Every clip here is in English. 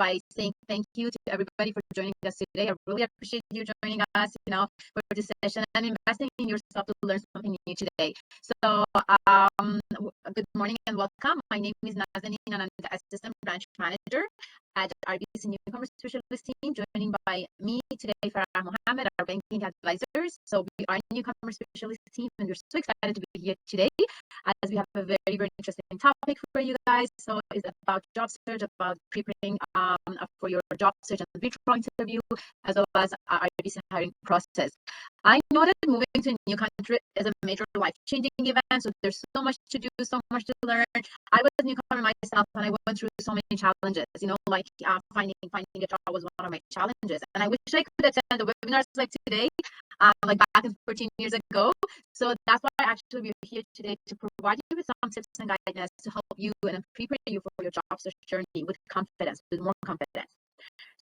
by saying thank you to everybody for joining us today. I really appreciate you joining us, for this session and investing in yourself to learn something new today. So, good morning and welcome. My name is Nazanin and I'm the Assistant Branch Manager at RBC Newcomer Specialist Team. Joining by me today, Farah Mohammed, our banking advisors. So we are a Newcomer Specialist Team and we're so excited to be here today as we have a very, very interesting topic for you guys. So it's about job search, about preparing for your job search and virtual interview, as well as our IBC hiring process. I know that moving to a new country is a major life-changing event, so there's so much to do, so much to learn. I was a newcomer myself, and I went through so many challenges. Like finding a job was one of my challenges, and I wish I could attend the webinars like today, like back in 14 years ago. So that's why actually we're here today to provide you with some tips and guidance to help you and prepare you for your job search journey with confidence, with more confidence.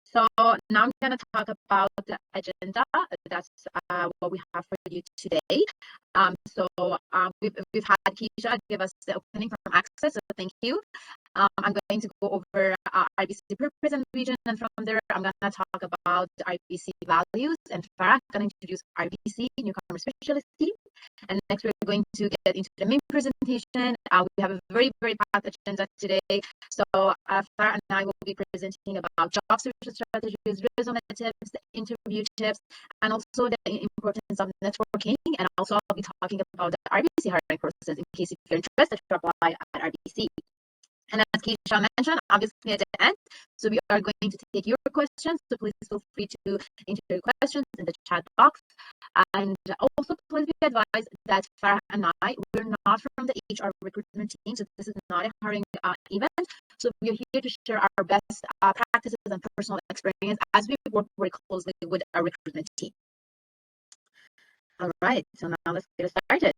So now I'm going to talk about the agenda. That's what we have for you today. We've had Keisha give us the opening from ACCES, so thank you. I'm going to go over IBC purpose and vision, and from there I'm going to talk about the IBC values, and Farah going to introduce IBC Newcomer Specialist Team. And next we're going to get into the main presentation. We have a very, very packed agenda today. So Farah and I will be presenting about job search strategies, resume tips, interview tips, and also the importance of networking. And also I'll be talking about the RBC hiring process in case if you're interested to apply at RBC. And as Keisha mentioned, obviously at the end, so we are going to take your questions. So please feel free to enter your questions in the chat box. And also please be advised that Farah and I, we're not from the HR recruitment team. So this is not a hiring event. So we're here to share our best practices and personal experience as we work very closely with our recruitment team. All right, so now let's get started.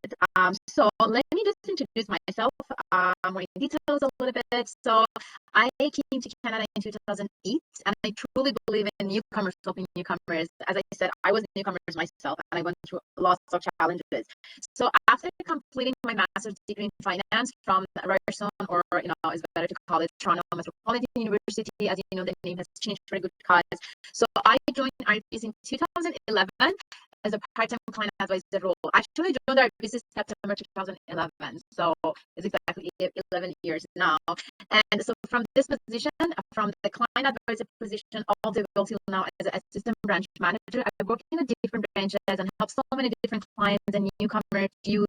So let me just introduce myself more in details a little bit. So I came to Canada in 2008, and I truly believe in newcomers helping newcomers. As I said, I was newcomers myself, and I went through lots of challenges. So after completing my master's degree in finance from Ryerson, or it's better to call it Toronto Metropolitan University, as you know, the name has changed for a good cause. So I joined IBC in 2011. As a part-time client advisor role. Actually, I joined our business September 2011, so it's exactly 11 years now. And so from this position, from the client advisor position, all the way till now as an assistant branch manager, I work in the different branches and help so many different clients and newcomers, youth.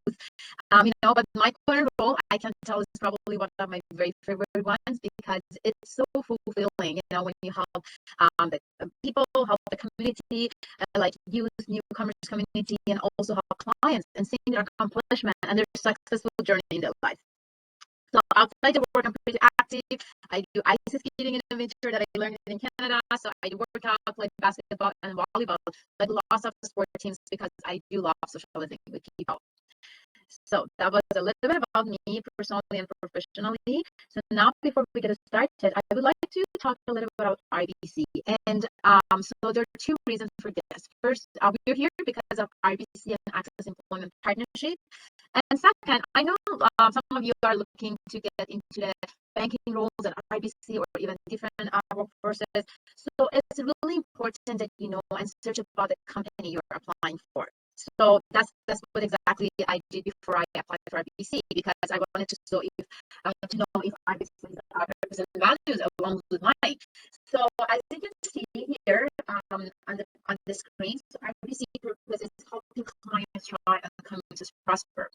But my current role, I can tell, is probably one of my very favorite ones because it's so fulfilling. When you help the people, help the community, like youth, newcomers community, and also help clients and seeing their accomplishment and their successful journey in their life. So outside the work, I'm pretty active. I do ice skating in a winter that I learned in Canada. So I work out, play basketball and volleyball, like lots of sport teams because I do love socializing with people. So that was a little bit about me personally and professionally. So now before we get started, I would like to talk a little bit about RBC. And so there are two reasons for this. First, we're here because of RBC and ACCES Employment Partnership. And second, I know some of you are looking to get into the banking roles at RBC or even different workforces. So it's really important that you know and search about the company you're applying for. So that's what exactly I did before I applied for RBC, because I wanted to know if RBC's purpose and values along with mine. So as you can see here on the screen, so RBC purpose is helping clients try and communities prosper,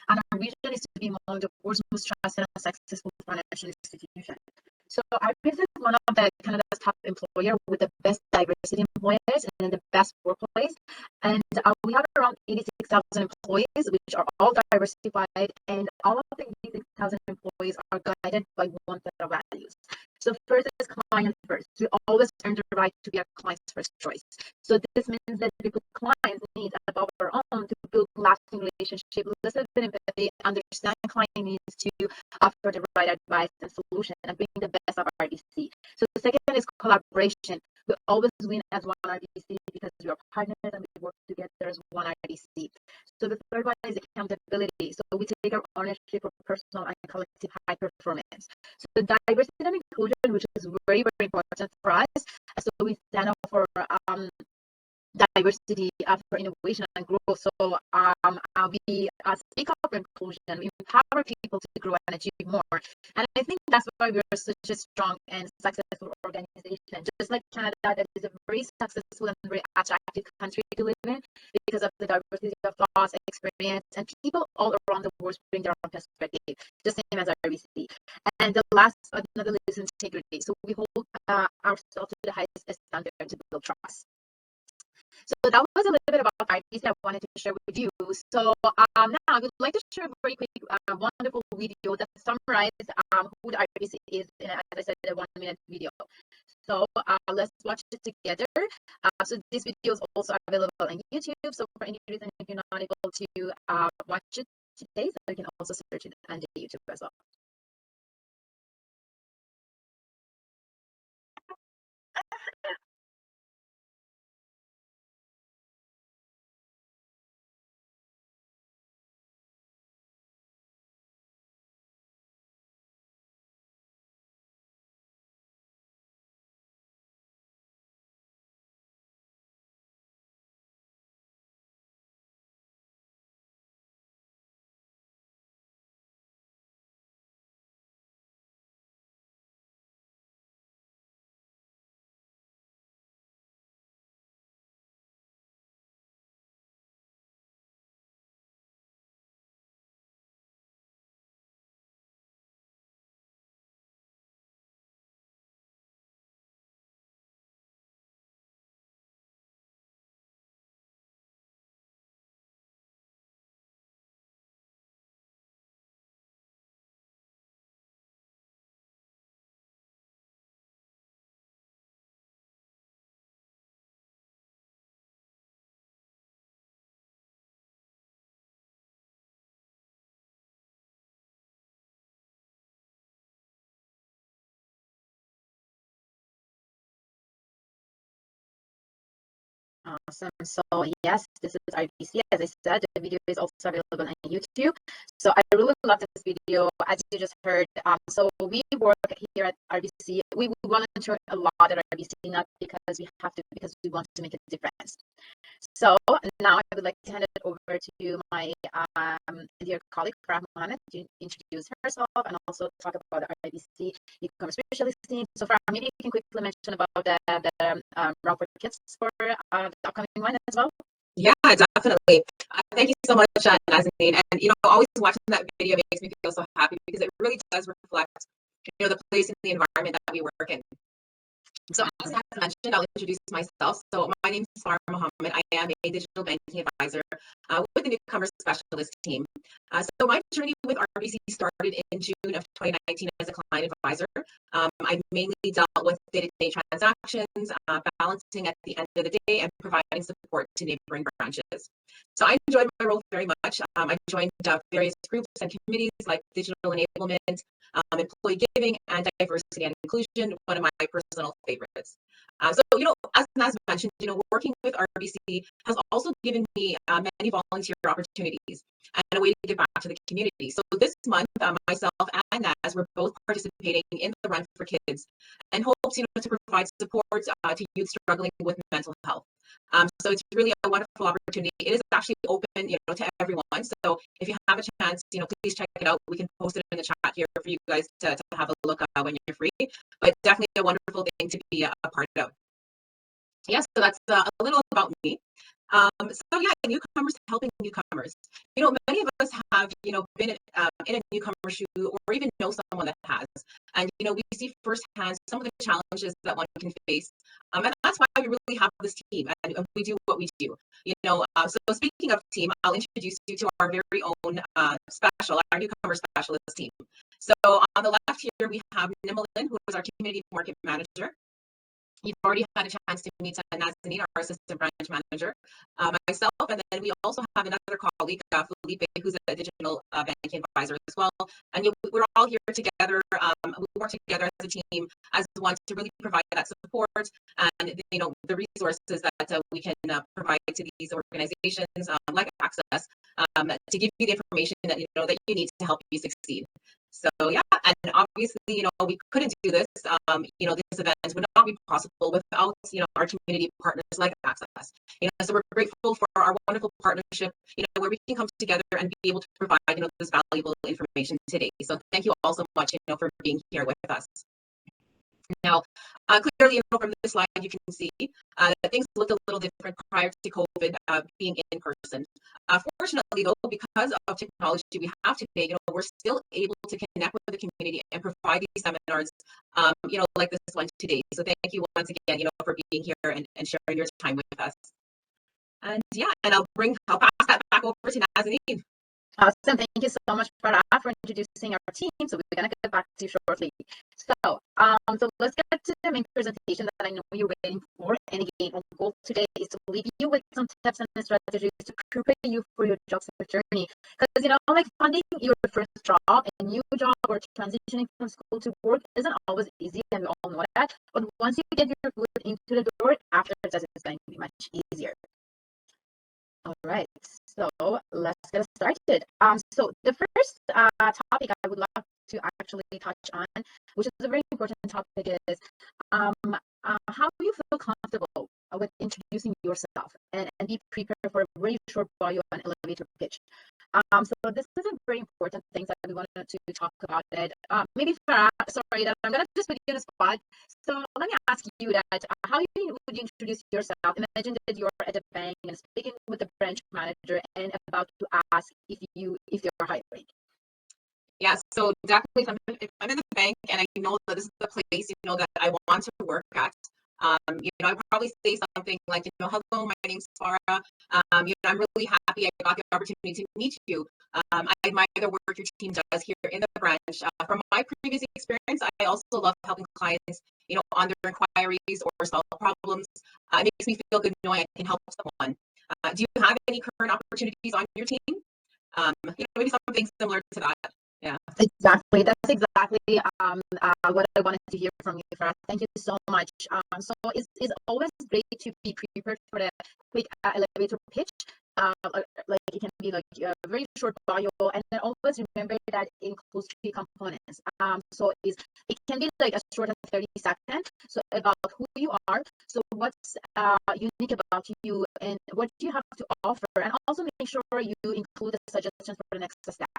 and our vision is to be among the world's most trusted and successful financial institutions. So RBC is one of the Canada's top employer with the best diversity employers and the best workplace. And we have around 86,000 employees, which are all diversified, and all of the 86,000 employees are guided by one set of values. So first is client first. We always earn the right to be our client's first choice. So this means that we put clients' needs above our own to build lasting relationship, listen with empathy, understand client needs to offer the right advice and solution, and bring the best of RBC. So the second is collaboration. We always win as one RBC because we are partners and we work together there's one IBC. So the third one is accountability. So we take our ownership for personal and collective high performance. So the diversity and inclusion, which is very, very important for us. So we stand up for diversity, for innovation and growth. So we speak up for inclusion, we empower people to grow and achieve more. And I think that's why we're such a strong and successful organization. Just like Canada, that is a very successful and very attractive country to live in because of the diversity of thoughts, experience, and people all around the world bring their own perspective, the same as RBC. And the last but not the least, integrity. So we hold ourselves to the highest standard to build trust. So that was a little bit about IPC I wanted to share with you. So now I would like to share a very quick, wonderful video that summarizes who the IPC is in, as I said, a 1-minute video. So let's watch it together. So this video is also available on YouTube. So for any reason, if you're not able to watch it today, so you can also search it on YouTube as well. Awesome. So yes, this is RBC. As I said, the video is also available on YouTube. So I really love this video, as you just heard. So we work here at RBC. We volunteer a lot at RBC, not because we have to, because we want to make a difference. So now I would like to hand it over to my dear colleague, Farah Mohammed, to introduce herself and also talk about the IBC e-commerce specialist team. So Farah, maybe you can quickly mention about the Wrong for Kids for the upcoming one as well. Yeah, definitely. Thank you so much, Nazanin. And, always watching that video makes me feel so happy because it really does reflect, the place and the environment that we work in. So as I mentioned, I'll introduce myself. So my name is Farah Mohammed. I am a digital banking advisor with the newcomer specialist team. So my journey with RBC started in June of 2019 as a client advisor. I mainly dealt with day-to-day transactions, balancing at the end of the day, and providing support to neighboring branches. So I enjoyed my role very much. I joined various groups and committees like digital enablement, employee giving, and diversity and inclusion, one of my personal favorites. So, as Naz mentioned, working with RBC has also given me many volunteer opportunities and a way to give back to the community. So this month, myself and Naz were both participating in the Run for Kids and hopes, to provide support to youth struggling with mental health. So it's really a wonderful opportunity. It is actually open, to everyone. So if you have a chance, please check it out. We can post it in the chat here for you guys to have a look at when you're free. But definitely a wonderful thing to be a part of. Yeah, so that's a little about me. So yeah, newcomers helping newcomers. Many of us have, been in a newcomer shoe or even know someone that has. And, we see firsthand some of the challenges that one can face. And that's why we really have this team and we do what we do. So speaking of team, I'll introduce you to our very own our newcomer specialist team. So on the left here, we have Nimmelin, who is our community market manager. You've already had a chance to meet Nazanin, our assistant branch manager, myself, and then we also have another colleague, Felipe, who's a digital banking advisor as well. And we're all here together. We work together as a team, as one, to really provide that support and the resources that we can provide to these organizations like Access to give you the information that that you need to help you succeed. So yeah, and obviously, we couldn't do this. This event would not be possible without, our community partners like Access. So we're grateful for our wonderful partnership, where we can come together and be able to provide, this valuable information today. So thank you all so much, for being here with us. Now, clearly, from this slide, you can see that things looked a little different prior to COVID being in person. Fortunately, though, because of technology we have today, we're still able to connect with the community and provide these seminars, like this one today. So thank you once again, for being here and sharing your time with us. And yeah, and I'll pass that back over to Nazanin. Awesome. Thank you so much, Farah, for introducing our team. So we're going to get back to you shortly. So let's get to the main presentation that I know you're waiting for. And again, our goal today is to leave you with some tips and strategies to prepare you for your job search journey. Because, like finding your first job, a new job, or transitioning from school to work isn't always easy, and we all know that. But once you get your foot into the door, after that, it's going to be much easier. All right, so let's get started. So the first topic I would love to actually touch on, which is a very important topic, is how you feel comfortable with introducing yourself and be prepared for a very short bio and elevator pitch. So this is a very important thing that we wanted to talk about it. Maybe Farah, sorry that I'm gonna just put you on the spot. So let me ask you that how would you introduce yourself? Imagine that you're at a bank and speaking with the branch manager and about to ask if they're hiring. Yeah, so definitely if I'm in the bank and I know that this is the place, that I want to work at, I'd probably say something like, hello, my name's Farah. I'm really happy I got the opportunity to meet you. I admire the work your team does here in the branch. From my previous experience, I also love helping clients, on their inquiries or solve problems. It makes me feel good knowing I can help someone. Do you have any current opportunities on your team? Maybe something similar to that. Yeah, exactly. That's exactly what I wanted to hear from you, Farah. Thank you so much. So it's always great to be prepared for the quick elevator pitch. Like it can be like a very short bio, and then always remember that it includes three components. So it can be like a short of 30 seconds. So about who you are, so what's unique about you, and what do you have to offer, and also make sure you include the suggestions for the next step.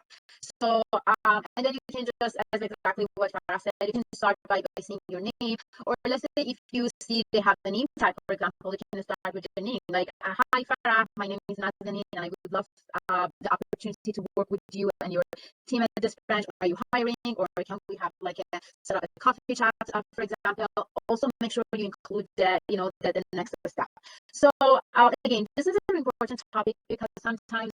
So and then you can just, as exactly what Farah said, you can start by saying your name, or let's say if you see they have the name tag, for example, you can start with your name, like hi Farah, my name is Nazanin, and I would love the opportunity to work with you and your team at this branch. Are you hiring, or can we have like a set up a coffee chat, for example? Also make sure you include the next step. So again, this is a very important topic because sometimes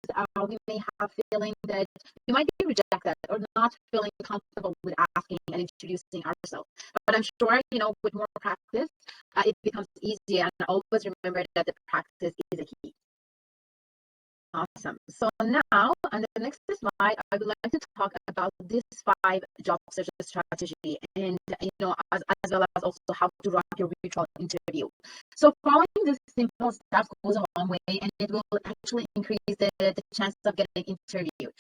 we may have feeling that we might be rejected or not feeling comfortable with asking and introducing ourselves. But I'm sure, with more practice, it becomes easier. And always remember that the practice is a key. Awesome. So now, on the next slide, I would like to talk about this 5 job search strategy, and as well as also how to run your virtual interview. So following this simple steps goes a long way, and it will actually increase the chance of getting interviewed.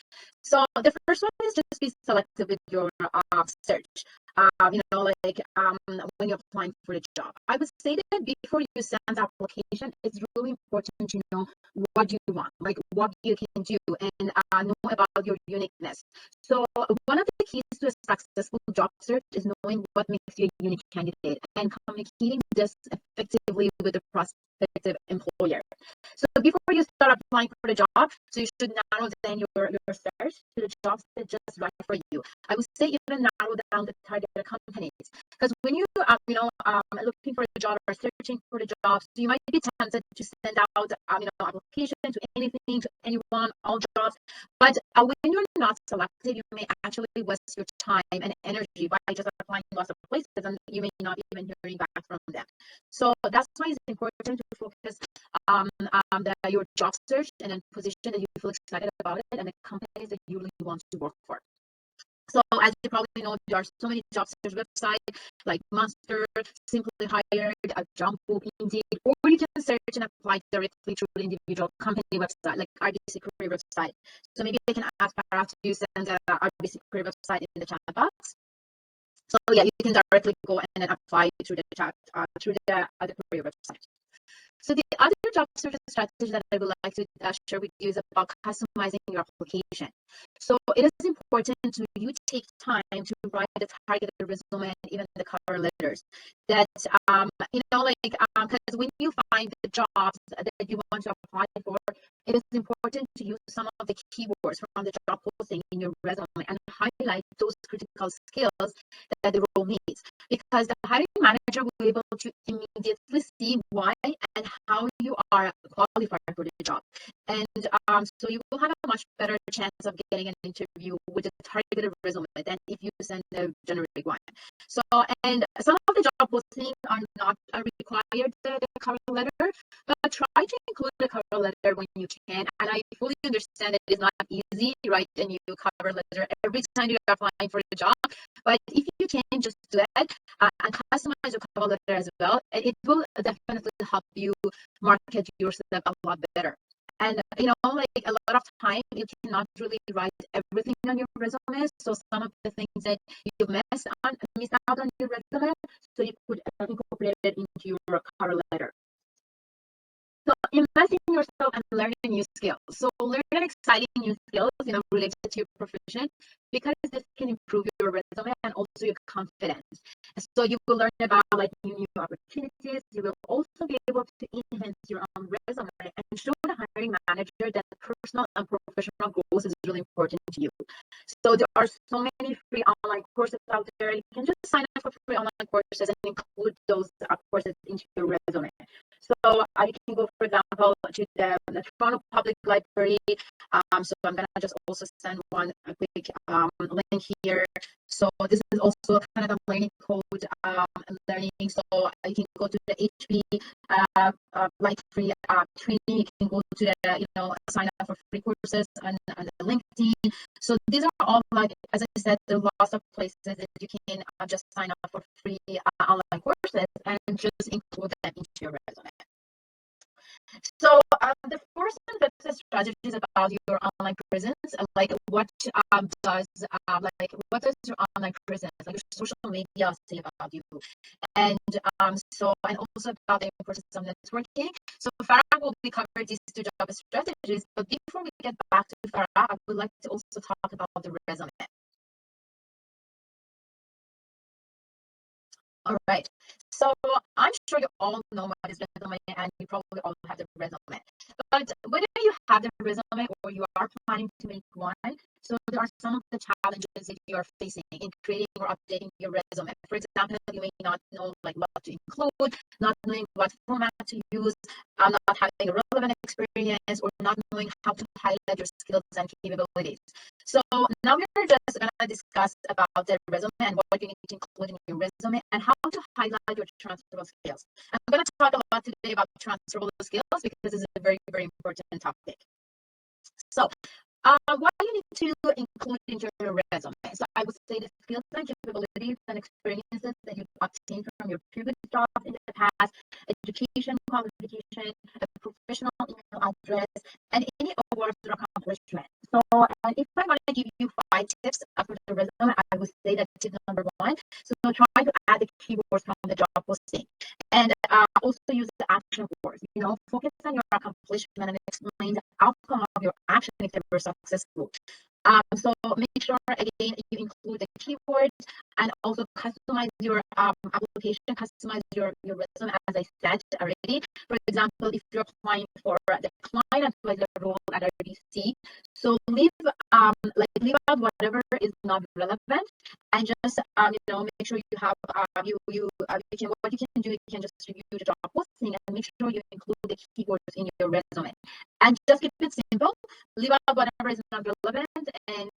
So the first one is just be selective with your search. When you're applying for a job, I would say that before you send the application, it's really important to know what you want, like what you can do, and know about your uniqueness. So one of the keys to a successful job search is knowing what makes you a unique candidate and communicating this effectively with the prospective employer. So before you start applying for the job, so you should narrow down your search to the jobs that just right for you. I would say even narrow down the target companies, Because when you looking for a job or searching for the jobs, you might be tempted to send out application to anything, to anyone, all jobs. But when you're not selected, you may actually waste your time and energy by just applying lots of places, and you may not even hearing back from them. So that's why it's important to focus your job search and then position that you feel excited about it, and the companies that you really want to work for. So as you probably know, there are so many job search websites like Monster, Simply Hired, Jumbo, Indeed, or you can search and apply directly through the individual company website like RBC Career website. So maybe they can ask Farah to send the RBC Career website in the chat box. So yeah, you can directly go and then apply through the chat through the career website. So the other job search strategy that I would like to share with you is about customizing your application. So it is important to you take time to write the targeted resume and even the cover letters. That because when you find the jobs that you want to apply for, it is important to use some of the keywords from the job posting in your resume and highlight those critical skills that the role needs, because the hiring manager will be able to immediately see why and how you are qualified for the job. And so you will have a much better chance of getting an interview with a targeted resume than if you send a generic one. So, and some of the job postings are not required the cover letter, but try to include the cover letter when you can. And I fully understand that it's not easy to write a new cover letter every time you're applying for the job. But if you can, just do that and customize your cover letter as well, and it will definitely help you market yourself a lot better. And like a lot of time, you cannot really write everything on your resume. So some of the things that you missed out on your resume, so you could incorporate it into your cover letter. So invest in yourself and learning new skills. So learn exciting new skills, related to your profession, because this can improve your resume and also your confidence. So you will learn about like new opportunities. You will also be able to enhance your own resume and show the hiring manager that personal and professional growth is really important to you. So there are so many free online courses out there. You can just sign up for free online courses and include those courses into your resume. So you can go, for example, to the Toronto Public Library. So I'm gonna just also send a quick link here. So this is also kind of a learning code learning. So you can go to the HP like free training. You can go to the sign up for free courses on the LinkedIn. So these are all, like as I said, there are lots of places that you can just sign up for free online courses and just include them into your resume. So the first and fifth strategy is about your online presence. Like what does your online presence, like your social media, say about you, and and also about the importance of networking. So Farah will be covering these two job strategies. But before we get back to Farah, I would like to also talk about the resume. All right. So I'm sure you all know what is resume, and you probably all have the resume. But whether you have the resume or you are planning to make one, so there are some of the challenges that you are facing in creating or updating your resume. For example, you may not know like what to include, not knowing what format to use, not having a relevant experience, or not knowing how to highlight your skills and capabilities. So now we're just going to discuss about the resume and what you need to include in your resume and how to highlight your transferable skills. I'm going to talk a lot today about transferable skills because this is a very, very important topic. So what you need to include in your resume. So I would say the skills and capabilities and experiences that you've obtained from your previous jobs in the past, education, qualification, a professional email address, and any awards or accomplishments. So and if I want to give you 5 tips for the resume, I would say that tip number 1. So try to add the keywords from the job posting. And also use the action words. Focus on your accomplishment and explain the outcome of your action if they were successful. So make sure again you include the keywords and also customize your application, customize your resume as I said already. For example, if you're applying for the client advisor role at RBC, so leave leave out whatever is not relevant and just make sure you have what you can do, you can just review the job posting and make sure you include the keywords in your resume and just keep it simple. Leave out whatever is not relevant. And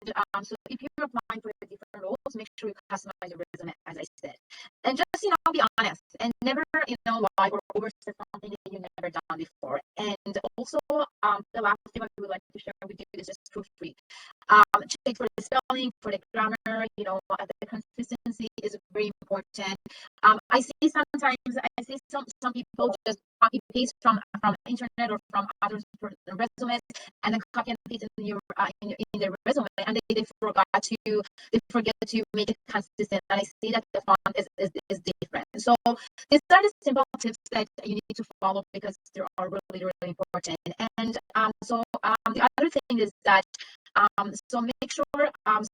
so if you're applying for different roles, make sure you customize your resume, as I said. And just, be honest and never, lie or overstep something that you've never done before. And also, the last thing I would like to share with you is just proofread. Check for the spelling, for the grammar, the consistency is very important. I see some people just copy paste from internet or from other resumes and then copy and paste in your in their resume and they forget to make it consistent, and I see that the font is different. So these are the simple tips that you need to follow because they are really really important. And the other thing is that so make sure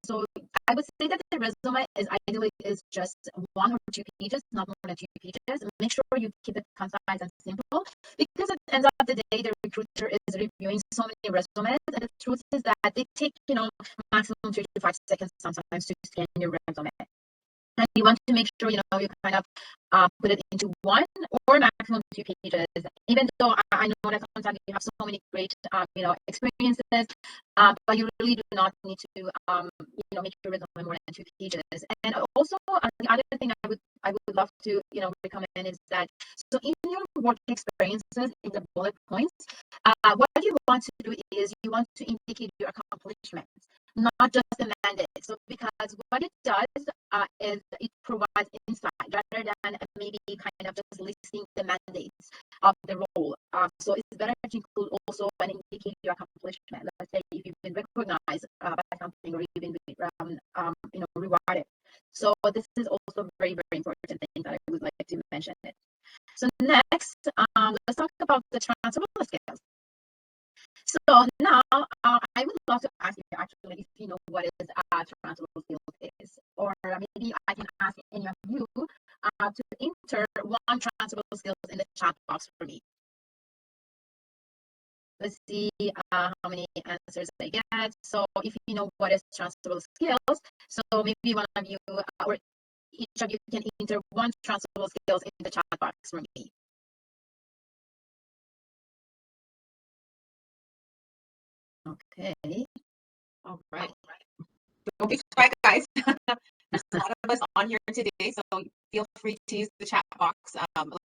so I would say that the resume is ideally is just 1 or 2 pages, not more than 2 pages. Make sure you keep it concise and simple because at the end of the day, the recruiter is reviewing so many resumes, and the truth is that they take maximum 3 to 5 seconds sometimes to scan your resume. And you want to make sure you kind of put it into 1 or maximum 2 pages. Even though I know that sometimes you have so many great experiences, but you really do not need to make your resume more than 2 pages. And also the other thing I would love to recommend is that so in your work experiences in the bullet points, what you want to do is you want to indicate your accomplishments, not just the mandate. So because what it does is it provides insight rather than maybe kind of just listing the mandates of the role. So it's better to include also an indicator your accomplishment. Let's say if you've been recognized by something or you've been rewarded. So this is also very very important thing that I would like to mention. It. So next, let's talk about the transferable skills. So now I would love to ask you actually if you know what is transferable skills is, or maybe I can ask any of you to enter one transferable skills in the chat box for me. Let's see how many answers I get. So if you know what is transferable skills, so maybe one of you or each of you can enter one transferable skills in the chat box for me. Okay. All right. Don't be quiet, guys. There's a lot of us on here today, so feel free to use the chat box.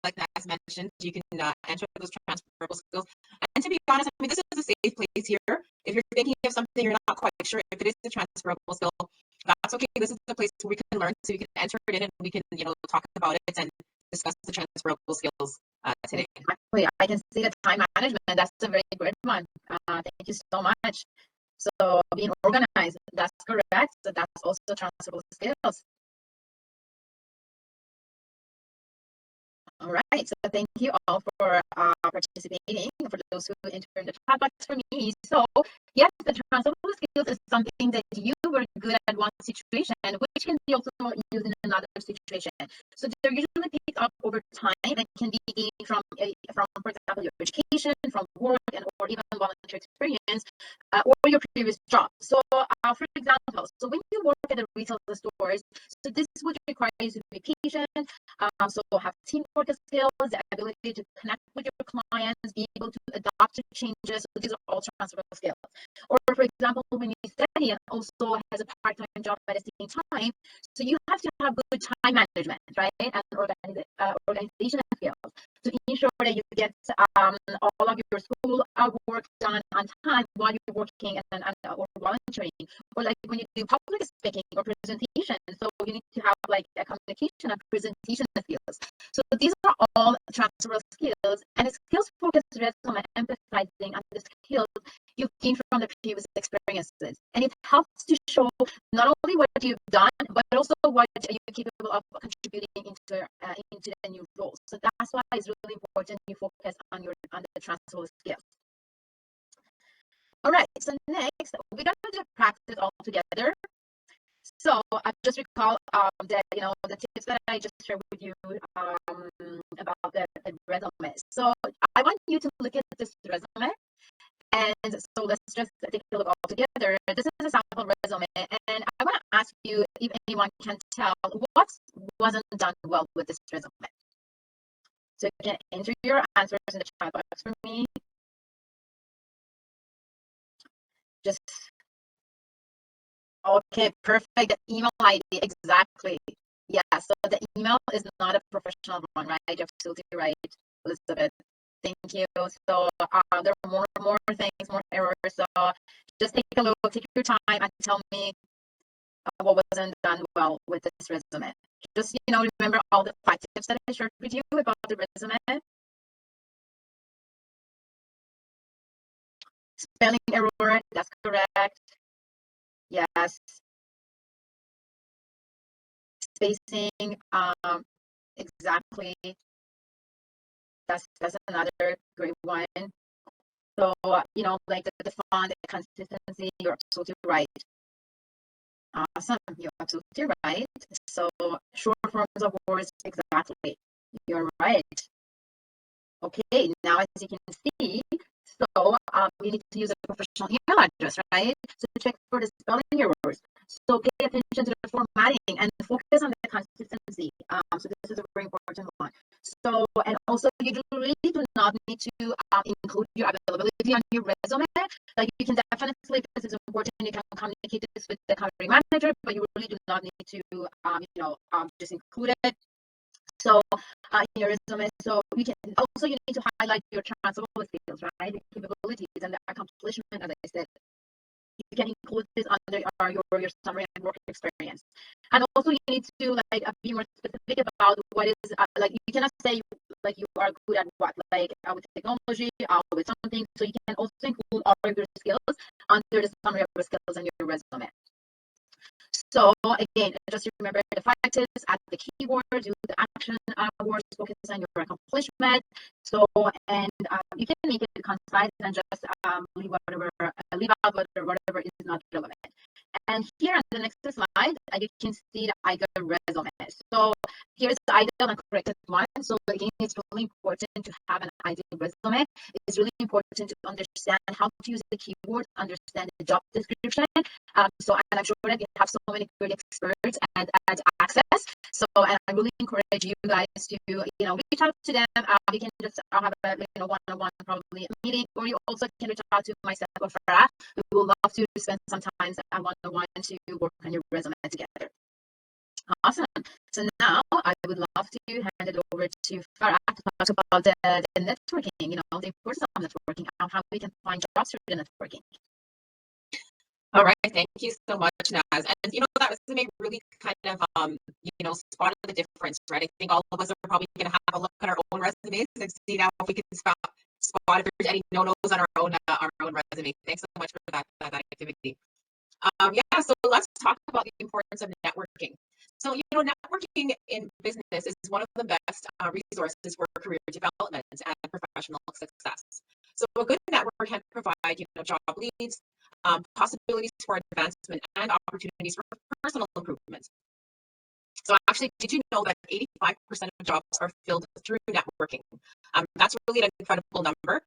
Like Naz mentioned, you can enter those transferable skills. And to be honest, I mean, this is a safe place here. If you're thinking of something you're not quite sure if it is a transferable skill, that's okay. This is the place where we can learn, so you can enter it in and we can, talk about it and discuss the transferable skills today. Exactly. I can see the time management. That's a very great one. Thank you so much. So being organized, that's correct. So that's also transferable skills. All right. So thank you all for participating. For those who entered the chat box for me. So yes, the transferable skills is something that you were good at one situation, which can be also used in another situation. So they're usually picked up over time and can be gained from for example, your education, from work, and or even volunteer experience, or your previous job. So for example, so when you work at the retail stores, so this would require you to be patient, so have teamwork skills, the ability to connect with your clients, be able to adapt to changes. So these are all transferable skills. Or for example, when you study and also has a part-time job at the same time, so you have to have good time management, right? And organization skills to ensure that you get all of your school work done on time while you're working and or volunteering. Or like when you do public speaking or presentation, so you need to have like a communication and presentation skills. So these are all transferable skills, and skills focused resume emphasizing on the skills you gain from the previous experiences, and it helps to show not only what you've done, but also what you're capable of contributing into the new roles. So that's why it's really important you focus on the transferable skills. All right, so next we're gonna do practice all together. So I just recall that the tips that I just shared with you about the resume. So I want you to look at this resume, and so let's just take a look all together. This is a sample resume, and I want to ask you if anyone can tell what wasn't done well with this resume. So you can enter your answers in the chat box for me. Just okay, perfect. The email ID, exactly. Yeah, so the email is not a professional one, right? You're absolutely right, Elizabeth. Thank you. So there are more things, more errors. So just take a look, take your time, and tell me what wasn't done well with this resume. Just remember all the 5 tips that I shared with you about the resume. Spelling error, that's correct. Yes. Spacing, exactly. That's another great one. So like the font, the consistency, you're absolutely right. Awesome, you're absolutely right. So short forms of words, exactly. You're right. Okay, now as you can see, so you need to use a professional email address, right? So check for the spelling errors. So pay attention to the formatting and focus on the consistency. So this is a very important one. So, and also you really do not need to include your availability on your resume. Like you can definitely, if this is important, you can communicate this with the hiring manager, but you really do not need to, just include it. So in your resume, so you can also you need to highlight your transferable skills, right? The capabilities and the accomplishment, as I said. You can include this under your summary and work experience. And also you need to like be more specific about what is like you cannot say like you are good at what, like with technology, with something. So you can also include all of your skills under the summary of your skills in your resume. So again, just remember the 5 tips, add the keywords, use the action words, focus on your accomplishment. So, and you can make it concise and just leave out whatever is not relevant. And here on the next slide, you can see the ideal resume. So here's the ideal and corrected one. So again, it's really important to have an ideal resume. It's really important to understand how to use the keywords, understand the job description. So, and I'm sure that you have so many great experts at ACCES. So, and I really encourage you guys to, reach out to them. You can just have a, one-on-one probably meeting, or you also can reach out to myself or Farah. We would love to spend some time one-on-one to work on your resume together. Awesome. So now I would love to hand it over to Farah to talk about the networking, the importance of networking, how we can find jobs through the networking. All right, thank you so much, Naz. And that resume really kind of spotted the difference, right? I think all of us are probably going to have a look at our own resumes and see now if we can spot if there's any no-nos on our own resume. Thanks so much for that activity. Yeah, so let's talk about the importance of networking. So, networking in business is one of the best resources for career development and professional success. So a good network can provide, job leads, possibilities for advancement, and opportunities for personal improvement. So actually, did you know that 85% of jobs are filled through networking? That's really an incredible number.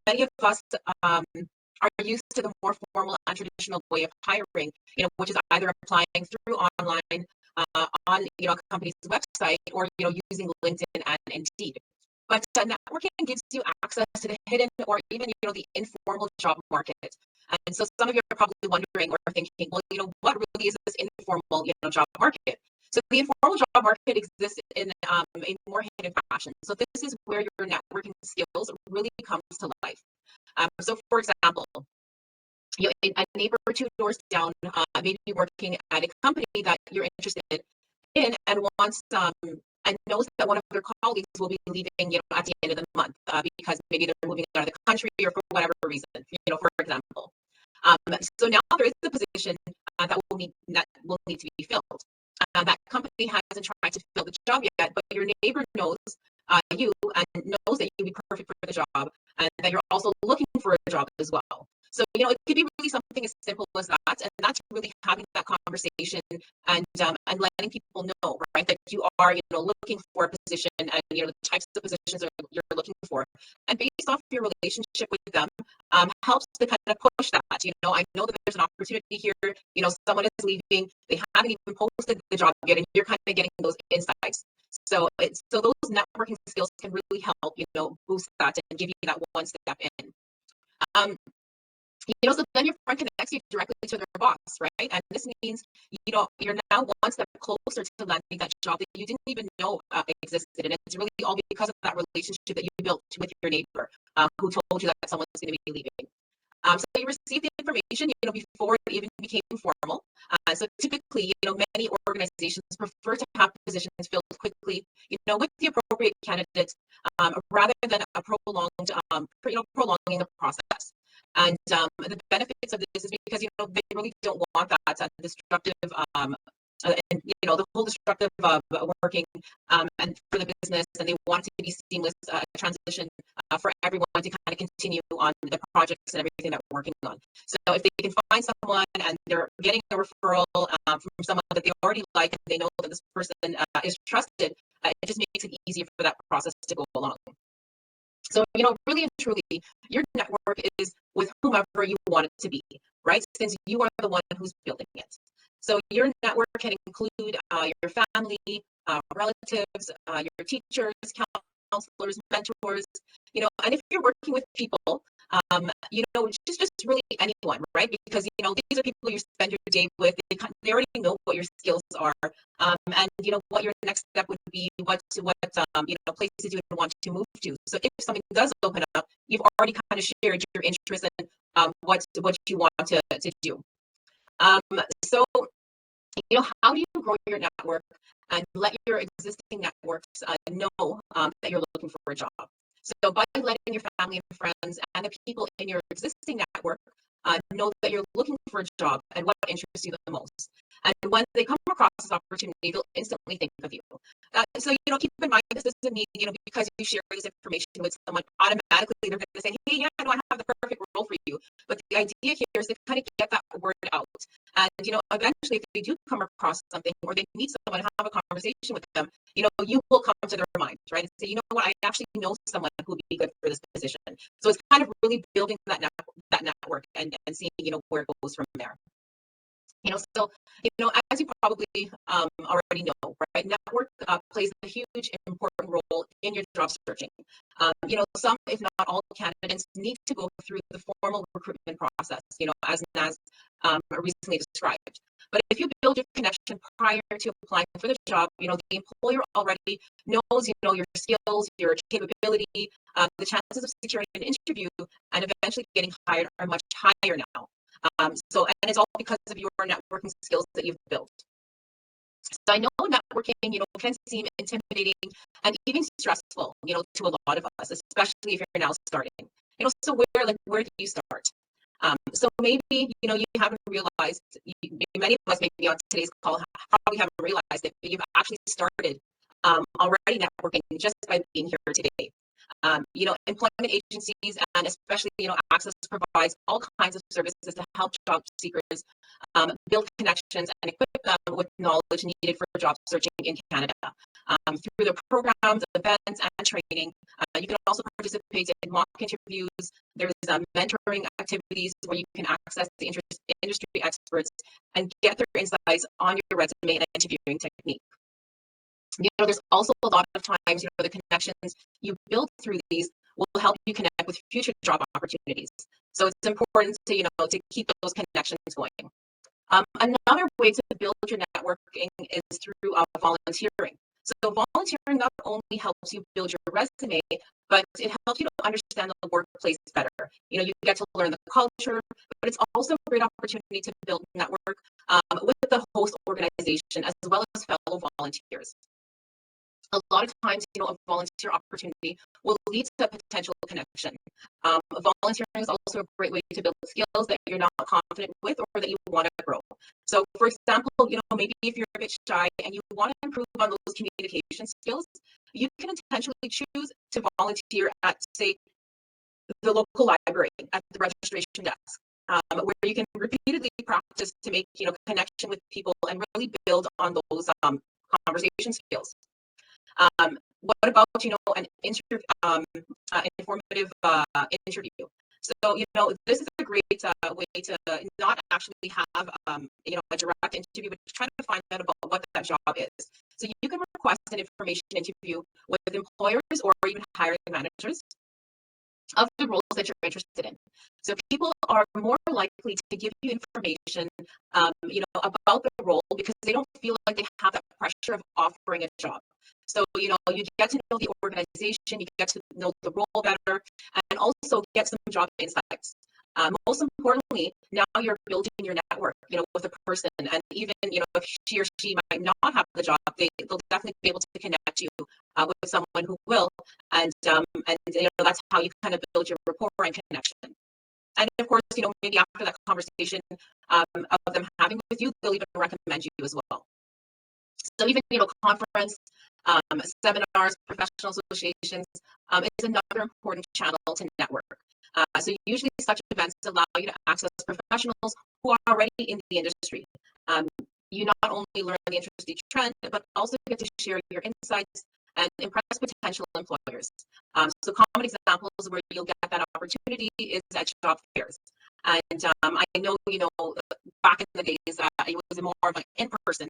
Many of us are used to the more formal and traditional way of hiring, which is either applying through online on a company's website or using LinkedIn and Indeed. But networking gives you access to the hidden or even the informal job market. And so some of you are probably wondering or thinking, well, what really is this informal job market? So the informal job market exists in a more hidden fashion. So this is where your networking skills really comes to life. So for example, a neighbor 2 doors down may be working at a company that you're interested in and wants and knows that one of their colleagues will be leaving at the end of the month because maybe they're moving out of the country or for whatever reason, for example. So now there is a position that will need to be filled. That company hasn't tried to fill the job yet, but your neighbor knows you and knows that you'd be perfect for the job and that you're also looking for a job as well. So, it could be really something as simple as that, and that's really having that conversation and letting people know, right, that you are, looking for a position and, the types of positions that you're looking for. And based off your relationship with them, helps to kind of push that. I know that there's an opportunity here, someone is leaving, they haven't even posted the job yet, and you're kind of getting those insights. So those networking skills can really help, boost that and give you that one step in. So then your friend connects you directly to their boss, right? And this means, you're now one step closer to landing that job that you didn't even know existed. And it's really all because of that relationship that you built with your neighbor who told you that someone's going to be leaving. So you received the information, before it even became formal. So typically, many organizations prefer to have positions filled quickly, with the appropriate candidates, rather than a prolonging the process. And the benefits of this is because they really don't want that destructive and the whole destructive working and for the business, and they want it to be seamless transition for everyone to kind of continue on the projects and everything that we're working on. So if they can find someone and they're getting a referral from someone that they already like and they know that this person is trusted, it just makes it easier for that process to go along. So, really and truly, your network is with whomever you want it to be, right? Since you are the one who's building it. So your network can include your family, relatives, your teachers, counselors, mentors, and if you're working with people, just really anyone, right? Because, these are people you spend your day with. They already know what your skills are, and, what your next step would be, what places you would want to move to. So if something does open up, you've already kind of shared your interest in what you want to do. So, how do you grow your network and let your existing networks know that you're looking for a job? So by letting your family and friends and the people in your existing network know that you're looking for a job and what interests you the most. And when they come across this opportunity, they'll instantly think of you. So, keep in mind, this doesn't mean, because you share this information with someone, automatically they're going to say, hey, yeah, I have the perfect role for you. But the idea here is to kind of get that word out. And, eventually, if they do come across something or they meet someone and have a conversation with them, you will come to their mind, right? And say, you know what, I actually know someone who would be good for this position. So it's kind of really building that network and seeing, where it goes from there. So, as you probably already know, right, network plays a huge and important role in your job searching. Some, if not all, candidates need to go through the formal recruitment process, as Naz recently described. But if you build your connection prior to applying for the job, the employer already knows, your skills, your capability, the chances of securing an interview and eventually getting hired are much higher now. And it's all because of your networking skills that you've built. So I know networking, can seem intimidating and even stressful, to a lot of us, especially if you're now starting. So where do you start? So maybe, you haven't realized, many of us maybe on today's call probably haven't realized that you've actually started already networking just by being here today. Employment agencies and especially, ACCESS provides all kinds of services to help job seekers build connections and equip them with knowledge needed for job searching in Canada. Through the programs, events, and training, you can also participate in mock interviews. There's mentoring activities where you can access the industry experts and get their insights on your resume and interviewing technique. There's also a lot of times, the connections you build through these will help you connect with future job opportunities. So it's important to, to keep those connections going. Another way to build your networking is through volunteering. So volunteering not only helps you build your resume, but it helps you to understand the workplace better. You get to learn the culture, but it's also a great opportunity to build network with the host organization as well as fellow volunteers. A lot of times, a volunteer opportunity will lead to a potential connection. Volunteering is also a great way to build skills that you're not confident with or that you want to grow. So, for example, maybe if you're a bit shy and you want to improve on those communication skills, you can intentionally choose to volunteer at, say, the local library at the registration desk, where you can repeatedly practice to make connection with people and really build on those conversation skills. What about an informative interview? So this is a great way to not actually have a direct interview, but try to find out about what that job is. So you can request an information interview with employers or even hiring managers of the roles that you're interested in. So people are more likely to give you information, about the role because they don't feel like they have that pressure of offering a job. So, you get to know the organization, you get to know the role better, and also get some job insights. Most importantly, now you're building your network, with a person, and even, if she or she might not have the job, they'll definitely be able to connect you with someone who will, and that's how you kind of build your rapport and connection. And of course, maybe after that conversation of them having with you, they'll even recommend you as well. So even conference, seminars, professional associations is another important channel to network. So usually such events allow you to access professionals who are already in the industry. You not only learn the industry trend, but also get to share your insights and impress potential employers. So common examples where you'll get that opportunity is at job fairs. And I know, back in the days, it was more of an in-person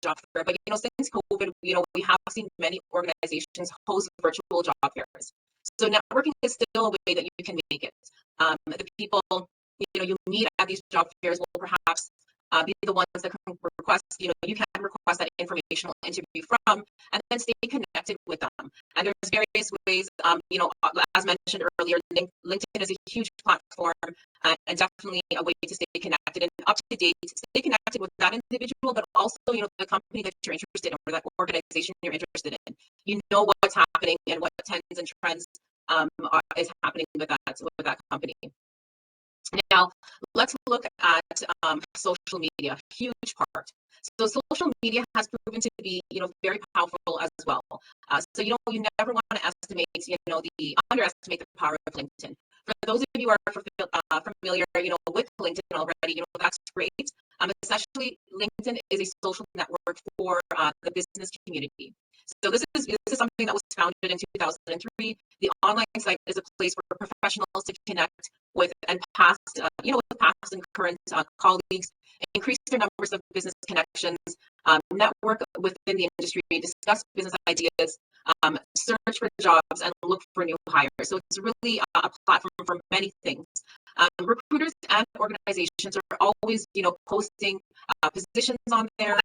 job fair. But since COVID, we have seen many organizations host virtual job fairs. So networking is still a way that you can make it. The people you meet at these job fairs will perhaps be the ones that can request, you can request that informational interview from, and then stay connected with them. And there's various ways, as mentioned earlier, LinkedIn is a huge platform and definitely a way to stay connected and up to date, stay connected with that individual, but also, the company that you're interested in or that organization you're interested in. You know what's happening and what trends and trends is happening with that company. Now, let's look at social media, huge part. So social media has proven to be, very powerful as well. So, you never want to underestimate the power of LinkedIn. For those of you who are familiar, with LinkedIn already, that's great. Essentially, LinkedIn is a social network for the business community. So this is something that was founded in 2003. The online site is a place for professionals to connect with and past and current colleagues, increase their numbers of business connections, network within the industry, discuss business ideas, search for jobs, and look for new hires. So it's really a platform for many things. Recruiters and organizations are always, posting positions on there.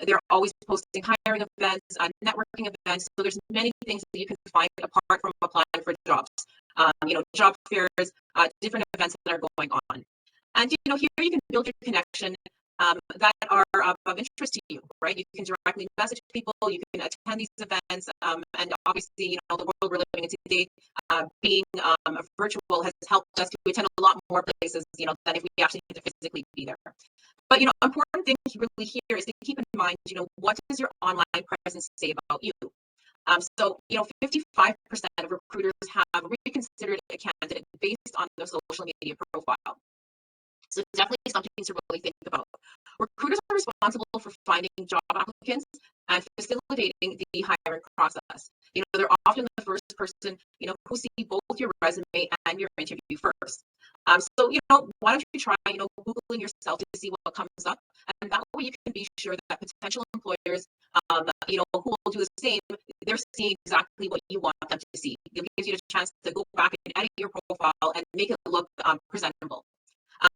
They're always posting hiring events, networking events. So there's many things that you can find apart from applying for jobs. Job fairs, different events that are going on. And here you can build your connection that are of interest to you, right? You can directly message people, you can attend these events, and obviously, the world we're living in today, being virtual has helped us to attend a lot more places, than if we actually had to physically be there. But important thing really here is to keep in mind, what does your online presence say about you? So 55% of recruiters have reconsidered a candidate based on their social media profile. So definitely something to really think about. Recruiters are responsible for finding job applicants and facilitating the hiring process. They're often the first person, who see both your resume and your interview first. So, why don't you try, Googling yourself to see what comes up. And that way you can be sure that potential employers, who will do the same, they're seeing exactly what you want them to see. It gives you the chance to go back and edit your profile and make it look presentable.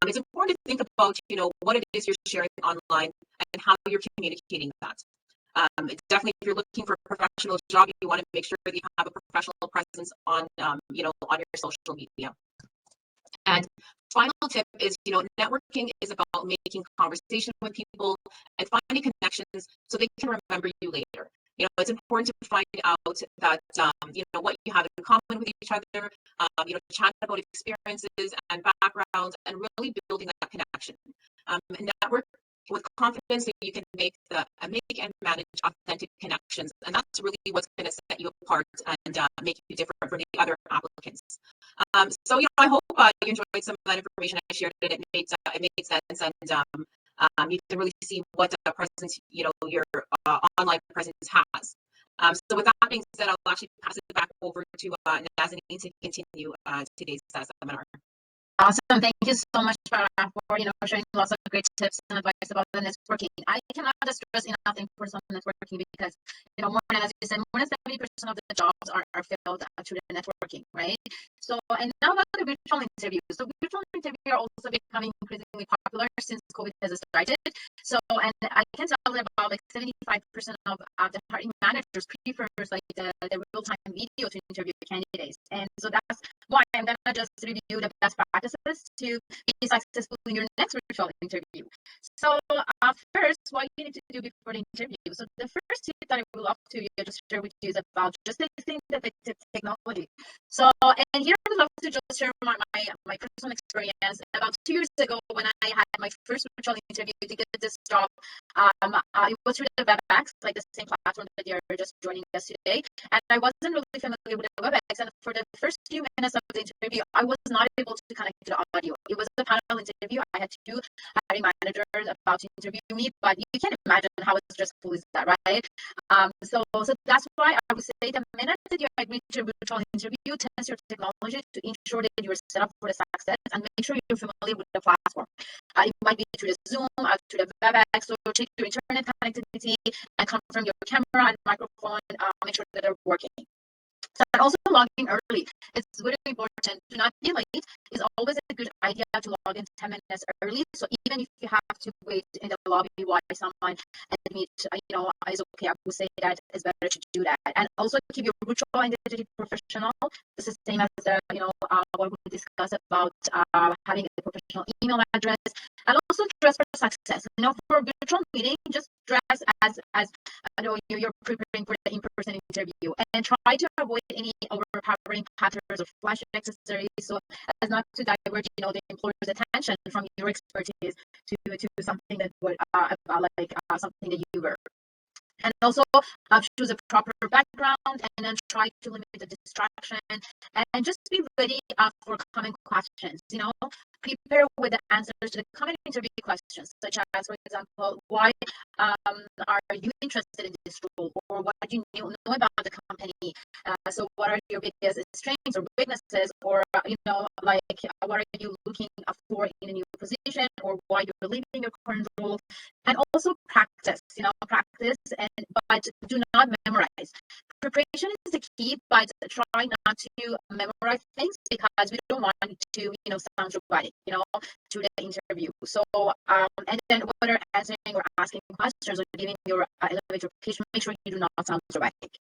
It's important to think about, what it is you're sharing online and how you're communicating that. Definitely, if you're looking for a professional job, you want to make sure that you have a professional presence on, on your social media. And final tip is, networking is about making conversation with people and finding connections so they can remember you later. It's important to find out that, what you have in common with each other, chat about experiences and backgrounds and really building that connection. Network with confidence so you can make and manage authentic connections. And that's really what's going to set you apart and make you different from the other applicants. So, I hope you enjoyed some of that information I shared. It made sense, and you can really see what presence, your online presence has. So, with that being said, I'll actually pass it back over to Nazanin to continue today's seminar. Awesome. Thank you so much for sharing lots of great tips and advice about the networking. I cannot stress enough the importance of networking because, more than, as you said, more than 70% of the jobs are filled through the networking, right? So, and now about the virtual interviews. So virtual interviews are also becoming increasingly popular since COVID has started. So, and I can tell you about like 75% of the hiring managers prefers like the real-time video to interview candidates. And so that's why I'm gonna just review the best practices to be successful in your next virtual interview. So first, what you need to do before the interview. So the first tip that I would love to just share with you is about just testing the technology. So, and here I would love to just share my personal experience. About 2 years ago, when I had my first virtual interview to get this job, it was through the WebEx, like the same platform that you're just joining us today. And I wasn't really familiar with the WebEx. And for the first few minutes of the interview, I was not able to connect to the audio. It was a panel interview. I had two hiring managers about to interview me, but you can imagine how stressful is that, right? So that's why I would say the minute that you agree to a virtual interview, test your technology to ensure that you're set up for the success and make sure you're familiar with the platform. It might be through the Zoom, through the WebEx, or check your internet connectivity and confirm your camera and microphone, make sure that they're working. So, and also logging early. It's very important. Do not be late. It's always a good idea to log in 10 minutes early. So even if you have to wait in the lobby while someone admit, is okay, I would say that it's better to do that. And also keep your virtual identity professional. This is the same as what we discussed about having a professional email address, and also dress for success. For a virtual meeting, just dress as you're preparing for the in-person interview, and try to avoid any overpowering patterns or flashy accessories, so as not to divert the employer's attention from your expertise to something that would something that you were. And also choose a proper background, and then try to limit the distraction, and just be ready for common questions. Prepare with the answers to the common interview questions, such as, for example, why are you interested in this role, or what do you know about the company? So what are your biggest strengths or weaknesses, or what are you looking for in a new position, or why you're leaving your current role? And also practice, but do not memorize. Preparation is the key, but try not to memorize things because we don't want to, sound robotic, to the interview. So, and then whether answering or asking questions or giving your elevator pitch, make sure you do not sound robotic.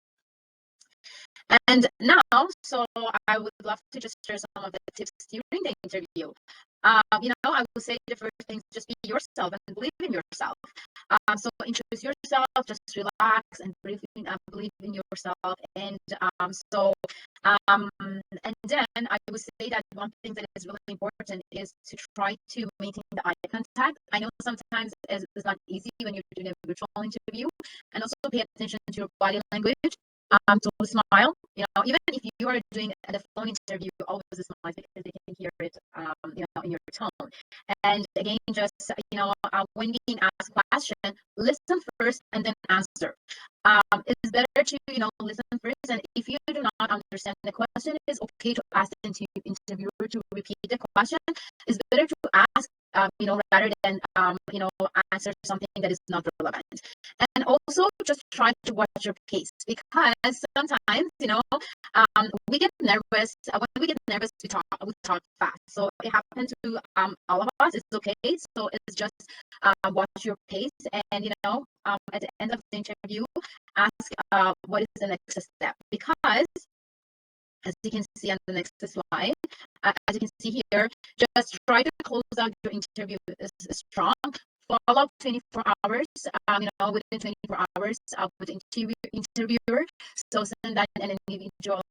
And now, so I would love to just share some of the tips during the interview. I would say the first thing is just be yourself and believe in yourself. So introduce yourself, just relax and believe in yourself. And and then I would say that one thing that is really important is to try to maintain the eye contact. I know sometimes it's not easy when you're doing a virtual interview, and also pay attention to your body language. To smile, even if you are doing the phone interview, always smile because they can hear it, in your tone. And again, just, when being asked a question, listen first and then answer. It's better to, listen first. And if you do not understand the question, it's okay to ask the interviewer to repeat the question. It's better to ask, rather than, answer something that is not relevant. And also just try to watch your pace, because sometimes, we get nervous. When we get nervous, we talk fast. So it happens to all of us. It's okay. So it's just watch your pace, and at the end of the interview, ask what is the next step, because as you can see on the next slide, as you can see here, just try to close out your interview strong. Follow up 24 hours, within 24 hours with the interviewer. So send that an individual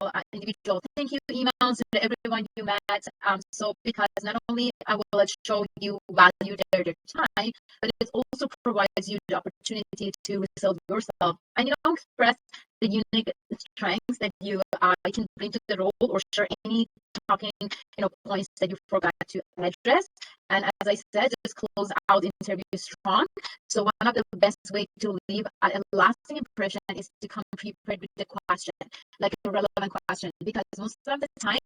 thank you emails to everyone you met. So because not only I will show you value their time, but it also provides you the opportunity to resell yourself and express the unique strengths that you can bring to the role, or share any talking points that you forgot to address. And as I said, just close out the interview strong. So one of the best way to leave a lasting impression is to come prepared with the question, like a relevant question, because most of the time,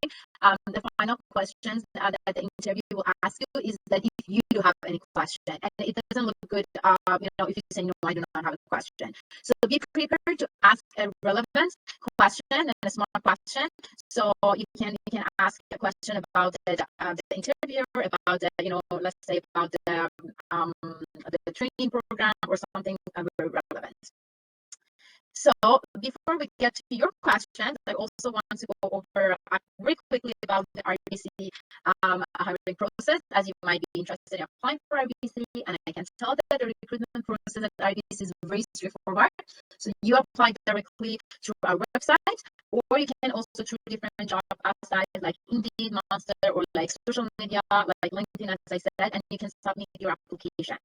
the final questions that the interview will ask you is that if you do have any question, and it doesn't look good, if you say no, I do not have a question. So be prepared to ask a relevant question and a smart question. So you can ask a question about the interviewer, about let's say about the training program or something very relevant. So before we get to your questions, I also want to go over very quickly about the RBC hiring process, as you might be interested in applying for RBC. And I can tell that the recruitment process at RBC is very straightforward. So you apply directly through our website, or you can also through different job sites like Indeed, Monster, or like social media, like LinkedIn, as I said, and you can submit your application.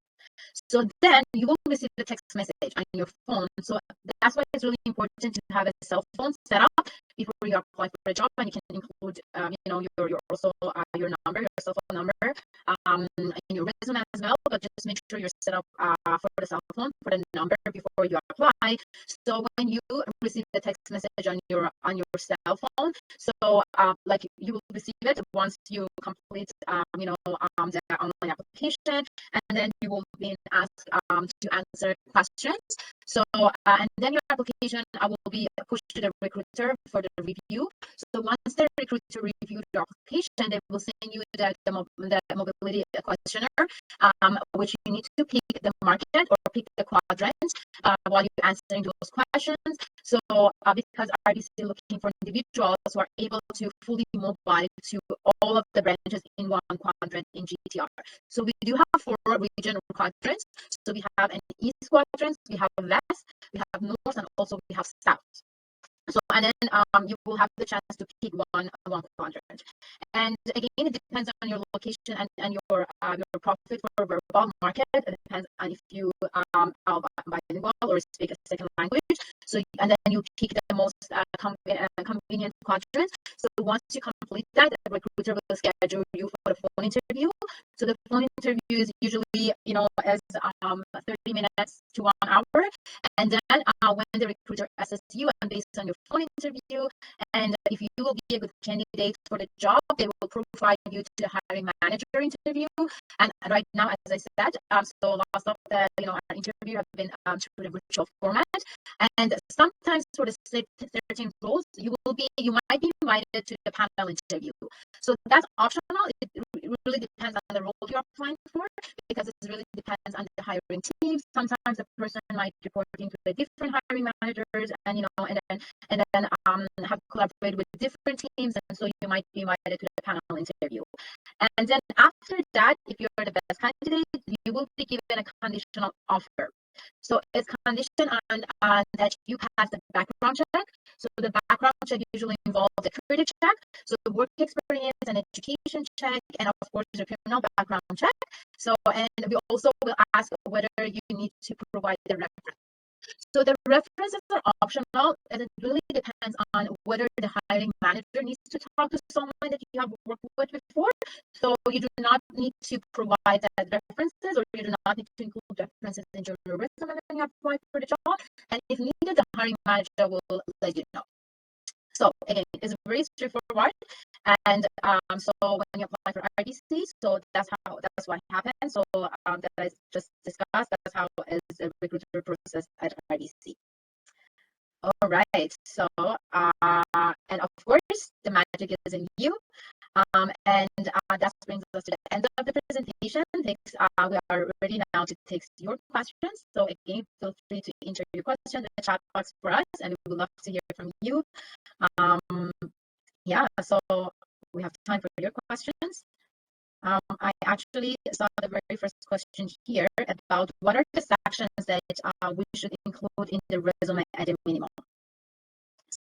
So then you will receive the text message on your phone. So that's why it's really important to have a cell phone set up before you apply for a job, and you can include, your also your number, your cell phone number, in your resume as well. But just make sure you're set up for the cell phone for the number before you apply. So when you receive the text message on your cell phone, so like you will receive it once you complete, the online application, and then you will be asked to answer questions. So and then your application will be pushed to the recruiter for the review. So once the recruiter reviewed your application, they will send you the mobility questionnaire, which you need to pick the market or pick the quadrant while you're answering those questions. So because RBC is looking for individuals who are able to fully mobile to all of the branches in one quadrant in GTR. So we do have 4 regional quadrants. So we have an east quadrant, we have west, we have north, and also we have south. So and then you will have the chance to pick one quadrant. And again, it depends on your location and your profit for verbal market. It depends on if you are bilingual or speak a second language. So and then you pick the most convenient quadrant. So once you complete that, the recruiter will schedule you for the phone interview. So the phone interview is usually as 30 minutes to 1 hour. And then when the recruiter assesses you and based on your phone interview, and if you will be a good candidate for the job, they will provide you to the hiring manager interview. And right now, as I said, so lots of the our interview have been through the virtual format. And sometimes for the certain roles, you might be invited to the panel interview. So that's optional. It really depends on the role you're applying for, because it really depends on the hiring team. Sometimes a person might report into the different hiring managers, and and then have collaborated with different teams, and so you might be invited to the panel interview. And then after that, if you're the best candidate, you will be given a conditional offer. So it's conditioned on that you pass the background check. So the background check usually involves a credit check, so the work experience and education check, and of course the criminal background check. So and we also will ask whether you need to provide the reference. So the references are optional, and it really depends on whether the hiring manager needs to talk to someone that you have worked with before. So you do not need to provide that references, or you do not need to include references in your resume when you apply for the job. And if needed, the hiring manager will let you know. So again, it's very straightforward. And so when you apply for RBC, so that's what happens. So that I just discussed, that's how is the recruiter process at RBC. All right. So and of course, the magic is in you. And that brings us to the end of the presentation. We are ready now to take your questions. So again, feel free to enter your question in the chat box for us, and we would love to hear from you. Yeah, so we have time for your questions. I actually saw the very first question here about what are the sections that we should include in the resume at a minimum.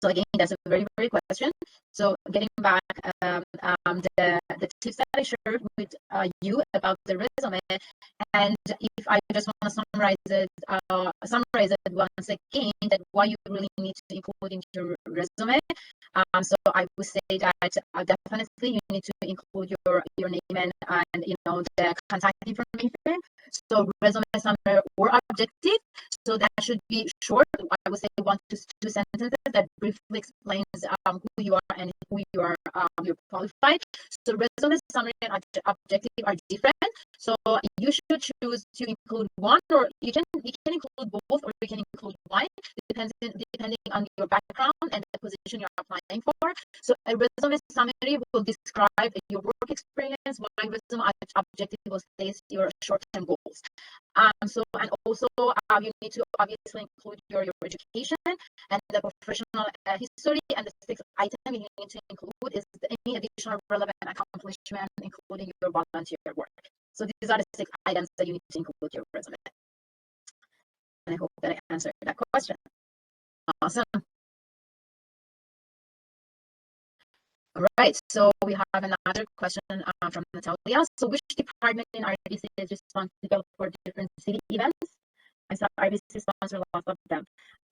So again, that's a very, very question. So getting back, the tips that I shared with you about the resume, and if I just want to summarize it once again, that why you really need to include in your resume. So I would say that definitely you need to include your name and the contact information. So resume summary or objective. So that should be short. I would say 1 to 2 sentences that briefly explains who you are and who you are, you're qualified. So resume summary and objective are different. So you should choose to include one, or you can include both, or you can include one, depending on your background and the position you're applying for. So a resume summary will describe your work experience, while resume objective will state your short-term goals. And also you need to obviously include your education and the professional history, and the sixth item you need to include is any additional relevant accomplishment, including your volunteer work. So these are the 6 items that you need to include your resume. And I hope that I answered that question. Awesome. All right, so we have another question from Natalia. So which department in RBC is responsible for different city events? I saw RBC sponsor lots of them.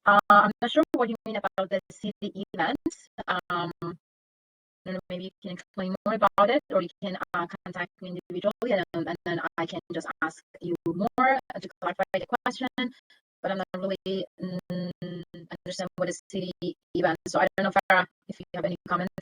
I'm not sure what you mean about the city events. I don't know, maybe you can explain more about it, or you can contact me individually, and then I can just ask you more to clarify the question. But I'm not really understand what is city event. So I don't know, Farah, if you have any comments.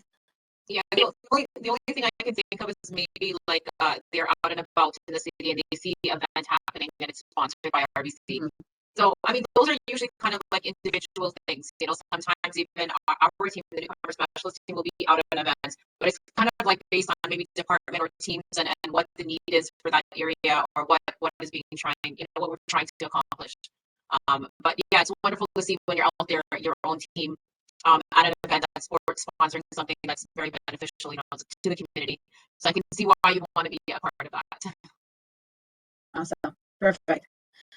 Yeah, the only thing I can think of is maybe like they're out and about in the city and they see the event happening and it's sponsored by RBC. Mm-hmm. So, I mean, those are usually kind of like individual things. Sometimes even our team, the newcomer specialist team, will be out at events, but it's kind of like based on maybe department or teams and what the need is for that area, or what is being what we're trying to accomplish. But yeah, it's wonderful to see when you're out there, your own team at an event that's sponsoring something that's very beneficial, to the community. So I can see why you want to be a part of that. Awesome, perfect.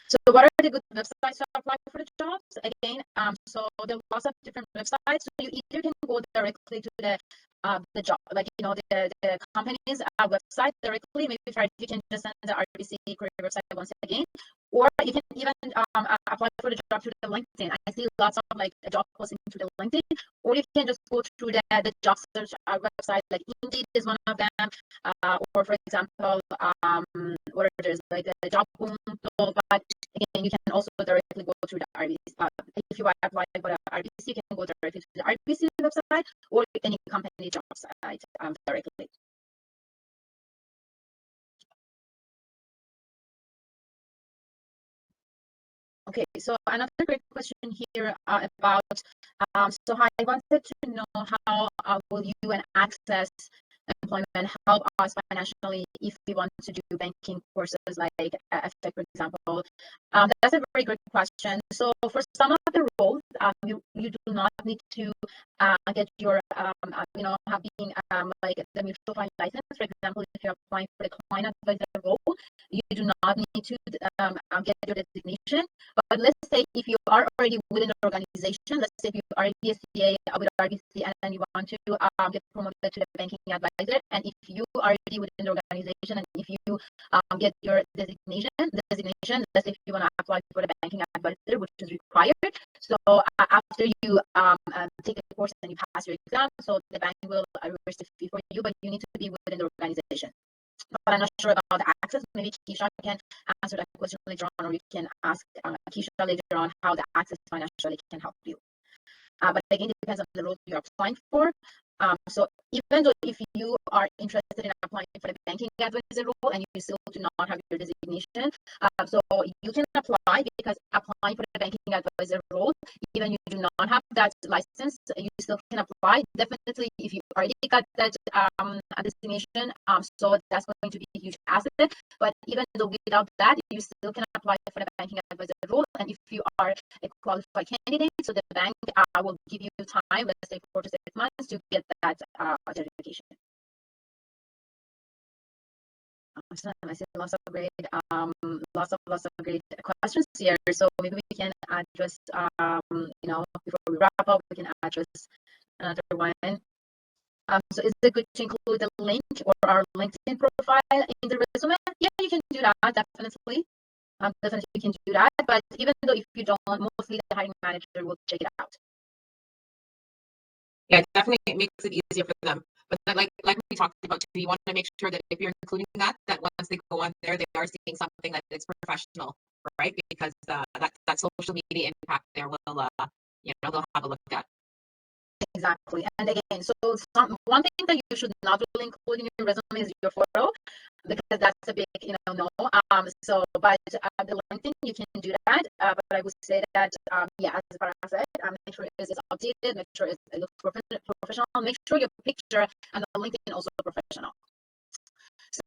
So what are the good websites to apply for the jobs? Again, so there are lots of different websites. So you either can go directly to the job, like the company's website directly. Maybe try, you can just send the RBC career website once again, or you can even apply for the job through the LinkedIn. I see lots of like job postings through the LinkedIn, or you can just go through the job search website, like Indeed is one of them, or for example, what are there's like the job boom. But again, you can also directly go through the RBC. If you apply for the RBC, you can go directly to the RBC website or any company job site directly. Okay, so another great question here about, so I wanted to know how will you and ACCES employment help us financially if we want to do banking courses like FX, for example? That's a very good question. So for some of the roles, you do not need to get your, having like the mutual fund license. For example, if you're applying for the client advisor role, you do not need to get your designation. But let's say if you are already within an organization, let's say if you are a DSCA with RBC and you want to get promoted to the banking advisor, and if you are already within the organization and if you get your designation, let's say if you want to apply for the banking advisor, which is required. So after you take the course and you pass your exam, so the bank will reverse the fee for you, but you need to be within the organization. But I'm not sure about the ACCES. Maybe Keisha can answer that question later on, or you can ask Keisha later on how the ACCES financially can help you. But again, it depends on the role you're applying for. So even though if you are interested in applying for the banking advisor role and you still do not have your designation, so you can apply, because applying for the banking advisor role, even you do not have that license, you still can apply. Definitely, if you already got that designation, so that's going to be a huge asset. But even though without that, you still can apply for the banking advisor role. And if you are a qualified candidate, so the bank will give you time, let's say 4 to 6 months, to get that certification. Awesome. I see lots of great questions here. So maybe we can address, before we wrap up, we can address another one. So is it good to include the link or our LinkedIn profile in the resume? Yeah, you can do that, definitely. Definitely you can do that. But even though if you don't, mostly the hiring manager will check it out. Yeah, it definitely makes it easier for them. But then, like we talked about too, you want to make sure that if you're including that once they go on there, they are seeing something that is professional, right? Because that social media impact there will, they'll have a look at. Exactly. And again, so one thing that you should not really include in your resume is your photo, because that's a big, no. But the LinkedIn, you can do that. But I would say that, yeah, as Farah said, make sure it is updated, make sure it looks professional, make sure your picture and the LinkedIn also professional.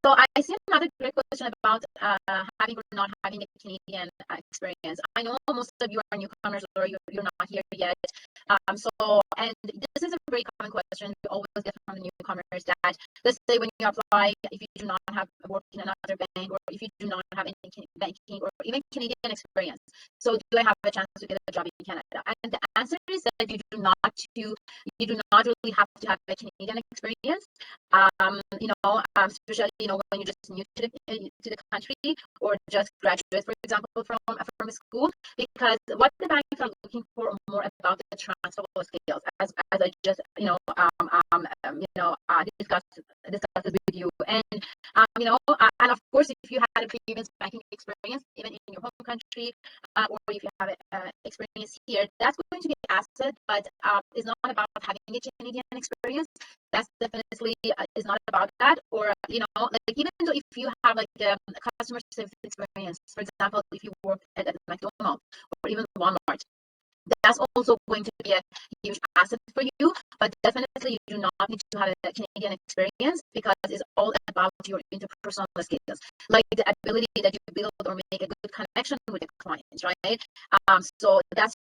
So I see another great question about having or not having a Canadian experience. I know most of you are newcomers or you're not here yet. And this is a very common question we always get from the newcomers, that let's say when you apply, if you do not have worked in another bank, or if you do not have any banking or even Canadian experience, so do I have a chance to get a job in Canada? And the answer is that you do not really have to have a Canadian experience. Especially when you're just new to the country, or just graduate, for example, from school, because what the banks are looking for more about the transferable skills, as I just discussed it with you, and of course, if you had a previous banking experience, even in your home country, or if you have experience here, that's going to be an asset, but it's not about having a Canadian experience. That's definitely is not about that. Or like, even though if you have like a customer service experience, for example, if you work at McDonald's or even Walmart, that's also going to be a huge asset for you. But definitely you do not need to have a Canadian experience, because it's all about your interpersonal skills, like the ability that you build or make a good connection with the clients, right? So that's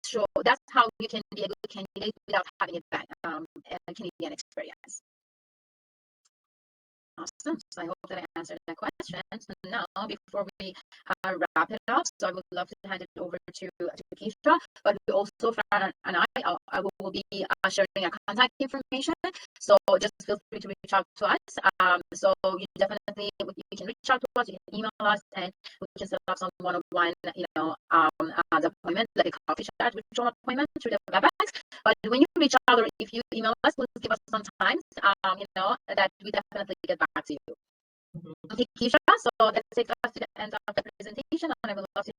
how you can be a good candidate without having a Canadian experience. Awesome. So I hope that I answered that question. So now, before we wrap it up, so I would love to hand it over to Keisha, but we also, Fran and I will be sharing our contact information. So just feel free to reach out to us. So you definitely, you can reach out to us, you can email us, and we can set up some one-on-one, appointment, like a coffee chat, virtual appointment through the WebEx. But when you reach out, or if you email us, please give us some time, that we definitely get back to you. Okay, Keisha, so let's take us to the end of the presentation, and I would love to